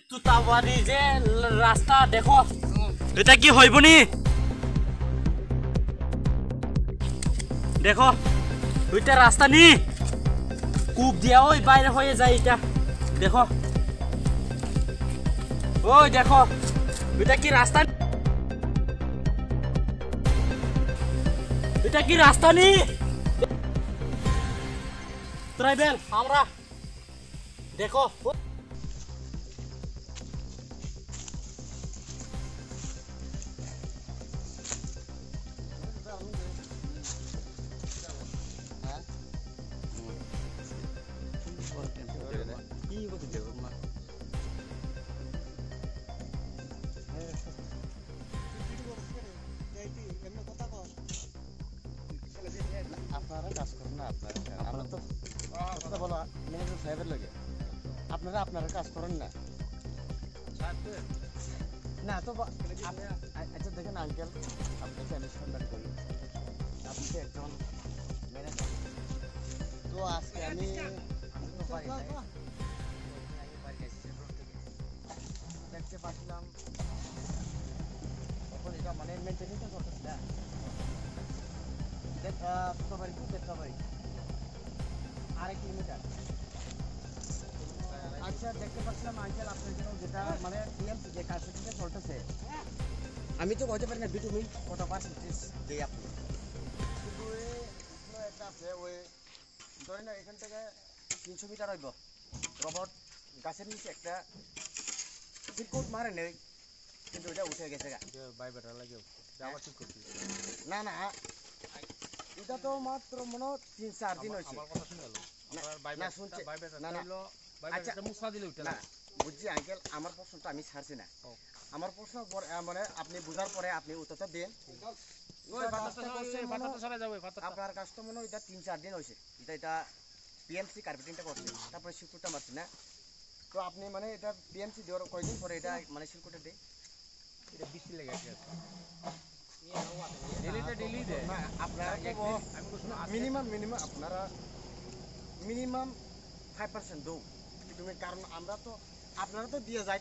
তুতাবাড়ি যে রাস্তা দেখো এটা কি হইব নি দেখো ওইটা রাস্তা নি কূপ দিয়া ওই বাইরে হয়ে যায় এটা দেখো ওই দেখো এটা কি রাস্তা এটা কি রাস্তা নি ট্রাইবেল আমরা দেখো আপনারা আপনারা কাজ করেন না না তো আচ্ছা দেখেন আঙ্কেল আপনাকে আমি সম্মান করি আপনি তো একজন ম্যানেজার তো আজকে আমি দেখতে পাচ্ছিলাম তখন এটা মানে মেনটেনেন্সটা করতেছি না দুটো বাড়ি টু দেড়টা বাড়ি 2.5 কিলোমিটার আচ্ছা দেখতে পাচ্ছিলাম আঙ্কেল আপনার জন্য যেটা মানে টিএমসি যে কাজটা চলতেছে আমি তো বলতে পারি না বিটুমিন কত পার্সেন্টেজ দেই আপনি কিন্তু একটা আছে ওই ধরেন না এখান থেকে 300 মিটার হইব রবট গাছের নিচে একটা সিরকুট মারে নেই কিন্তু ওটা উঠে গেছে বাইবেটা লাগে আবার ঠিক করছি না না এটা তো মাত্র মনে 3-4 দিন হয়েছে আমার কথা শুনে গেল না শুনছে না না আচ্ছা মুসা দিলে উঠে না বুঝছি আঙ্কেল আমার প্রশ্নটা আমি ছাড়ছি না আমার প্রশ্ন মানে আপনি বুঝার পরে আপনি উত্তরটা দেন আপনার কাজ তো মনে হয় এটা 3-4 দিন হয়েছে এটা পিএমসি কার্পেটিংটা করছে তারপরে শিল্পটা মারছে না তো আপনি মানে এটা পিএমসি দেওয়ার কয়দিন পরে এটা মানে শিল্পটা দেয় এটা বৃষ্টি লেগে আছে মিনিমাম আপনারা মিনিমাম 5% দৌ তুমি কারণ আমরা তো আপনারা তো দিয়ে যাই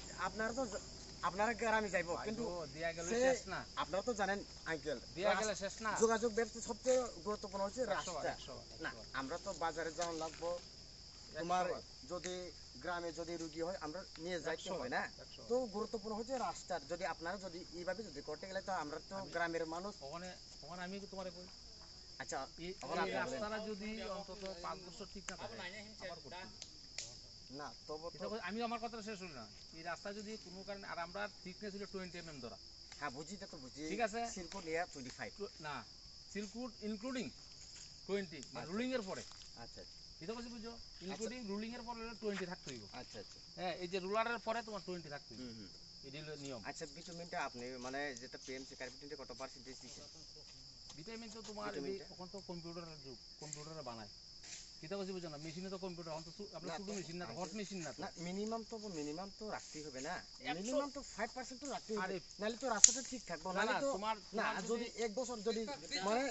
আপনারা গ্রামে যাইব কিন্তু আপনারা তো জানেন আঙ্কেল যোগাযোগ ব্যবস্থা সবচেয়ে গুরুত্বপূর্ণ হচ্ছে রাস্তা না আমরা তো বাজারে যাওয়া লাগবো তোমার যদি গ্রামে যদি রুগী হয় আমরা নিয়ে যাইতে হয় না তো গুরুত্বপূর্ণ হচ্ছে রাস্তার যদি আপনারা যদি এইভাবে যদি করতে গেলে তো আমরা তো গ্রামের মানুষ ওখানে আমি তোমারে কই আচ্ছা এই রাস্তাটা যদি অন্তত 5 বছর ঠিক না থাকে না তবে আমি আমার কথাটা শেষ হল না এই রাস্তা যদি কোনো কারণে আর আমরা থিকনেস হলো 20 mm ধরা হ্যাঁ বুঝিটা তো বুঝি ঠিক আছে সিলকুট নিয়া 25 না সিলকুট ইনক্লুডিং 20 মানে রুলিং এর পরে আচ্ছা এটা কইছি বুঝছো ইনক্লুডিং রুলিং এর পরে 20 থাকতে হইব আচ্ছা আচ্ছা হ্যাঁ এই যে রুলারের পরে তোমার 20 থাকতে হইব এডি হলো নিয়ম আচ্ছা বিটুমিনটা আপনি মানে যেটা পিএমসি কার্পেটিংটা কত পার্সেন্টেজ দিছেন ভিটামিন তো তোমার এখন তো কম্পিউটারের যুগ কম্পিউটারে বানায় এটা কইছি বুঝছো না মেশিনে তো কম্পিউটার এখন তো আপনার শুধু মেশিন না হট মেশিন না মিনিমাম তো রাখতেই হবে না মিনিমাম তো 5% তো রাখতেই হবে নালে তো রাস্তাটা ঠিক থাকবে না তো তোমার না যদি 1 বছর যদি মানে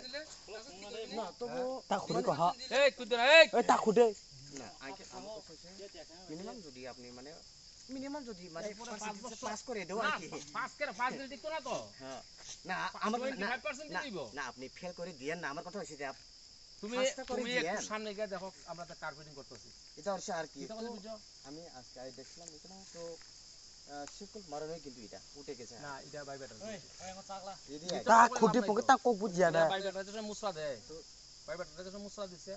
না তবু তা খুঁড়ে কহা এই কুদরা এই তা খুঁড়ে না আইকে মিনিমাম যদি আপনি মানে মিনিমাম যদি মানে 5 বছর পাস করে দাও আর কি পাস দিলে ঠিক তো না তো হ্যাঁ না আমার 5% দিব না আপনি ফেল করে দিয়েন না আমার কথা হইছে যে তুমি একটু সামনে গিয়ে দেখো আমরা তো কার্পেটিং করতেছি এটা হচ্ছে আর কি এটা কথা বুঝছো আমি আজকে দেখলাম এখানে তো সিলকুট মারানো কিন্তু এটা উঠে গেছে না এটা বাইবেটা এই আমার চাকলা তা খুঁটি পকে তা কোক বুঝিয়া দে বাইবেটা তো মুসরা দে তো বাইবেটা তো মুসরা দিছে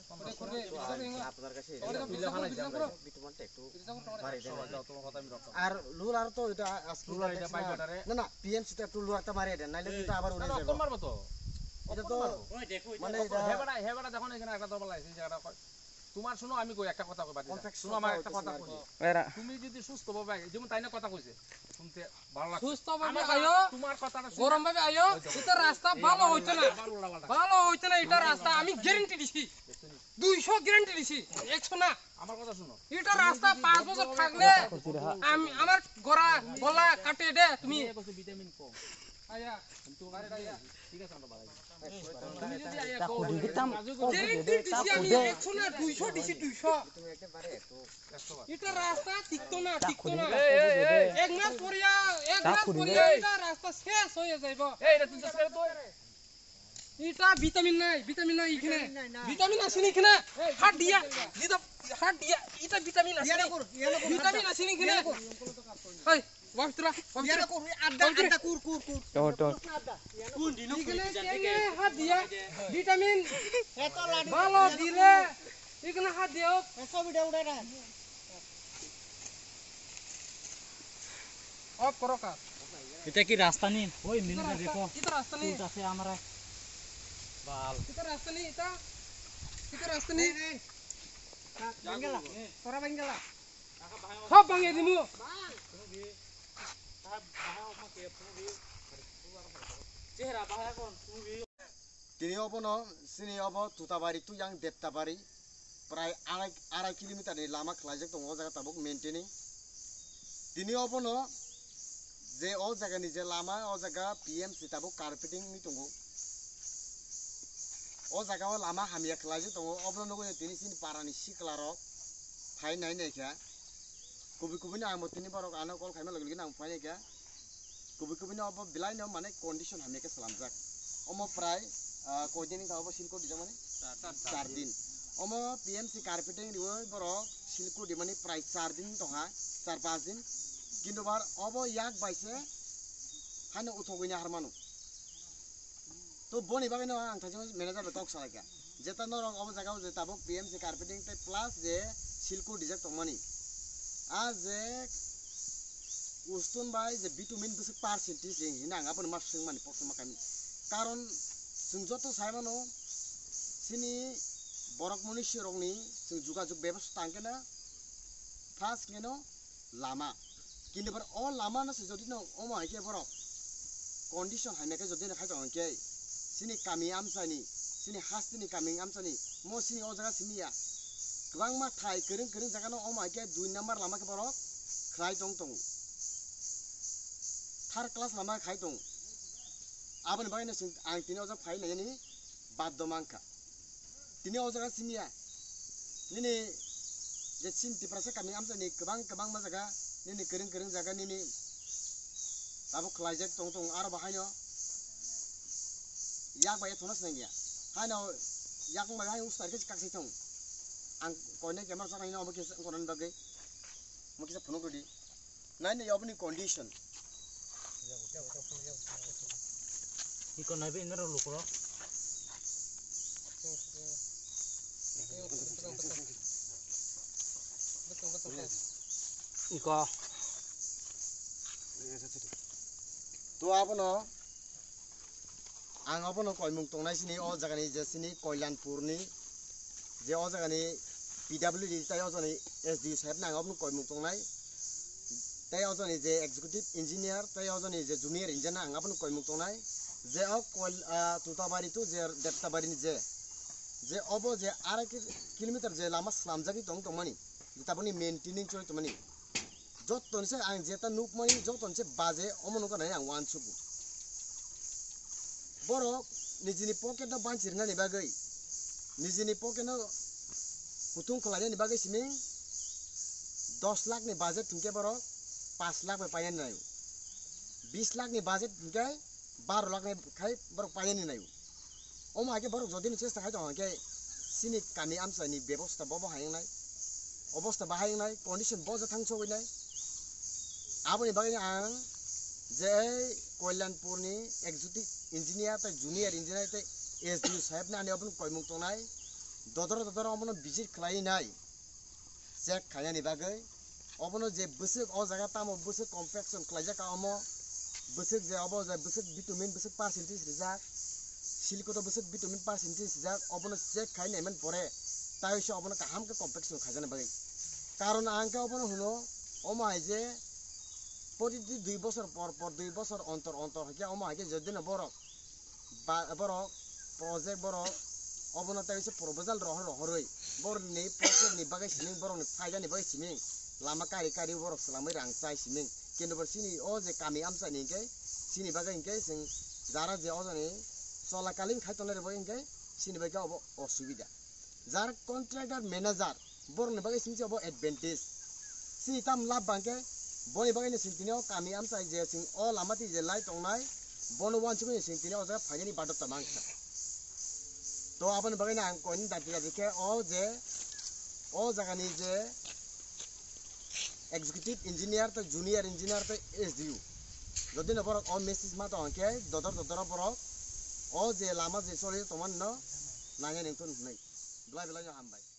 আপনার কাছে বিলে ফালাই দাও বিটুমানটা একটু মারি দাও তোমার কথা আমি রাখতাম আর লুল আর তো এটা আজকে লুল এটা বাইবেটারে না না পিএমসি টা একটু লুল একটা মারি দেন নাইলে কিন্তু আবার উড়ে যাবে কোন মারবো তো এটা তো ওই দেখো মানে হেবাড়া যখন এখানে একটা দরবার লাইছে এই জায়গাটা তোমার শুনো আমি কই একটা কথা কই বাদ শুনো আমার একটা কথা কই তুমি যদি সুস্থ ভাবে যেমন তাইনা কথা কইছে শুনতে ভালো লাগে সুস্থ ভাবে আইও তোমার কথাটা গরম ভাবে আইও এটা রাস্তা ভালো হইছে না এটা রাস্তা আমি গ্যারান্টি দিছি 200 গ্যারান্টি দিছি 100 না আমার কথা শুনো এটা রাস্তা 5 বছর থাকলে আমি আমার গলা কাটে দে তুমি কইছো ভিটামিন কম আয়া বারে আয়া ঠিক আছে আমরা বাড়াই তুমি যদি আয়া তা কো খুদি দিতাম তা খুদে 100 না 200 দিছি 200 তুমি একটা পারে তো এটা রাস্তা ঠিক তো না এক মাস পরিয়া এটা রাস্তা শেষ হয়ে যাইব এই এটা তুই ছেড়ে তো এটা ভিটামিন নাই এখানে ভিটামিন আছে নি এখানে হাত দিয়া এটা ভিটামিন আছে ভিটামিন আছে নি এখানে এই ওয়াক্তরা আড্ডা কুর তো কোন দিন এখানে হাত দিয়া ভিটামিন এত লাডি ভালো দিলে এখানে হাত দিও এসব ভিডিও উড়াই না অফ করো কাজ এটা কি রাস্তা নি ওই মিনিট দেখো এটা রাস্তা নেই আছে আমরা বাল এটা রাস্তা নেই এটা রাস্তা নেই বাঙ্গালা তোরা বাঙ্গালা সব ভাঙিয়ে দিমু চেহারা বাহায়া কোন তুমি তিনি অবন সিনি অব তুতাবাড়ি তু ইয়াং দেবতাবাড়ি প্রায় আড়াই কিলোমিটারनि লাमा खालायजों दङ जायगा ताबुक मेंटेनिं তিনি অবন যে ও জায়গাनि যে लामा ও জায়গা পিএমসি ताबुक कार्पेटिं नि दङ ও জায়গা लामा हामिया खालायजों दङ अब्ला नगो তিনি सिनि पारानि सिक्लारक फाइ नाय नायखा कुबि आं मतिनि बारक आनो कल खायमा लगलगिन आं फाइ नायखा कुबि अब बिलाइनो माने कंडिशन हामिया खालामजाक अमो प्राय कयदिन गावबो सिलको दिजा माने 4 दिन अमो पीएमसी कार्पेटिं दिवो बरो सिलको दि माने प्राय 4 दिन दहा 4-5 दिन किन्तु बार अबो याक बाइसे हानो उथगैना हारमानो तो बनि बागैनो आं थाजों मैनेजार टक सालायका जेता न रंग अबो जागाव जे ताबो पीएमसी कार्पेटिं ते plus J सिलको दिजा तमनि uh J उस्तुन by J vitamin Basak percentage Hina आंगाबो मासुं माने पक्ष माखानि कारण जों जत सायमानो सिनि बरक मनुष्य रंनि जों जुगाजुग बेबस्था तांकेना फार्स्ट केनो लामा किन्तु पर अ लामा न जदि न अमा हाइके बरक कंडिशन हाइमेके जदि न खाइतो अंके सिनि कामि आमसानि सिनि हास्तिनि कामि आमसानि म सिनि अ जागा सिनिया गोबां मा थाइ गोरों जागानो अमा हाइके 2 नम्बर लामा के बरक खाइ दं थार क्लास लामा खाइ दं आबन बायनो जों आं तिनि अजा फाइ नायनि बादमांका तिनि अजा सिनिया निनि जे सिनति प्रासे कामि आमसानि गोबां मा जागा निनि गोरों जागा निनि दाबो खलायजेक दं आरो बाहायनो याक बाय थनस नायया हायनो याक बाय उस्तारके काक्सै दं आं कोने केमार जानायनो अब के कोनन बागै मकिसा फनो गदि नायनो याबनि कंडिशन इको नाबे इनरो लुकरो इको तो आपनो आं आपनो कयमुं तंनायसिनि अ जागानि जेसिनि कल्याणपुरनि जे अ जागानि पीडब्ल्यूडी ताय अजनि एसडी साहेब ना आपनो कयमुं तंनाय ताय अजनि जे एक्जिक्यूटिव इंजिनियर ताय अजनि जे जूनियर इंजिनियर आं आपनो कयमुं तंनाय जे तुताबारी तो जे देबताबारिनि जे अब जे 2.5 किलोमीटर जे लामा सामजागि दं तमनि ताबनि मेंटेनिंग चोय तमनि जतनसे आं जेता नुकमनि जतनसे बाजे अमनो गनाय आं वानसुगु बरो निजिनि पकेटआव बांचिरनानि बागै निजिनि पकेटआव गुथुं खलायनानि बागै सिमिं 10 लाख नि बाजेट थिंके बरो 5 लाख पायन नाय 20 लाख नि बाजेट थिंके 12 लाख नि खाय बरो पायन नाय ओमा आगे बरो जदिनि चेष्टा खाय दं के सिनि कामि आमसानि व्यवस्था बबो हायनाय अवस्था बाहायनाय कंडिशन बजा थांसोगैनाय आबनि बागै आं जे कल्याणपुरनि एक्जिक्यूटिव इंजिनियर ते जूनियर इंजिनियर ते एसडी साहेब नानि अपन कयमुं तंनाय ददर अमनो विजिट खालायनाय चेक खायनानि बागै अमनो जे बोसोक अ जागा तामो बोसोक कम्पेक्सन खालायजाका अमो बोसोक जे अबो जे बोसोक विटामिन बोसोक पार्सेंटेज रिजाक सिलिकोto बोसोक विटामिन पार्सेंटेज रिजाक अबनो चेक खायनायमोन परे तायसो अबनो काहाम के कम्पेक्सन खायजाना बागै कारण आंके अबनो हुनो अमा जे प्रति 2 বছর পর 2 বছর অন্তর হকে অমা হাকে যদিন বরক প্রজেক্ট বরক অবনতা হইছে প্রপোজাল রহরই বরনি প্রজেক্ট नि बागै सिमिं बरनि फायदानि बागै सिमिं लामा कारि बरक सलामै रां चाइ सिमिं किन्तु बरसिनि अ जे कामि आमसानि के sini baga ingke sing jara je ojone চলাকালীন খাইতনের বই ইনকে সিনিবাইকা অব অসুবিধা যার কন্ট্রাক্টর ম্যানেজার বরনে বাগে সিনছে অব অ্যাডভান্টেজ সি তাম লাভ বাঙ্কে বনি বাগে সিনতিনিও কামি আমসাই যে সিং অ লামাতি যে লাই টংনাই বন ওয়ান সিং সিনতিনিও অজা ফাইনি বাডতা মাংসা তো আপন বাগে না কোন দাতিয়া দেখে ও জাগানি যে এক্সিকিউটিভ ইঞ্জিনিয়ার তো জুনিয়র ইঞ্জিনিয়ার তো এসডিইউ যদি নবর অ মেসেজ মা তো অঙ্কে দদর বরক o je lama je sori toman no nanya nengtun nei belai belai hampir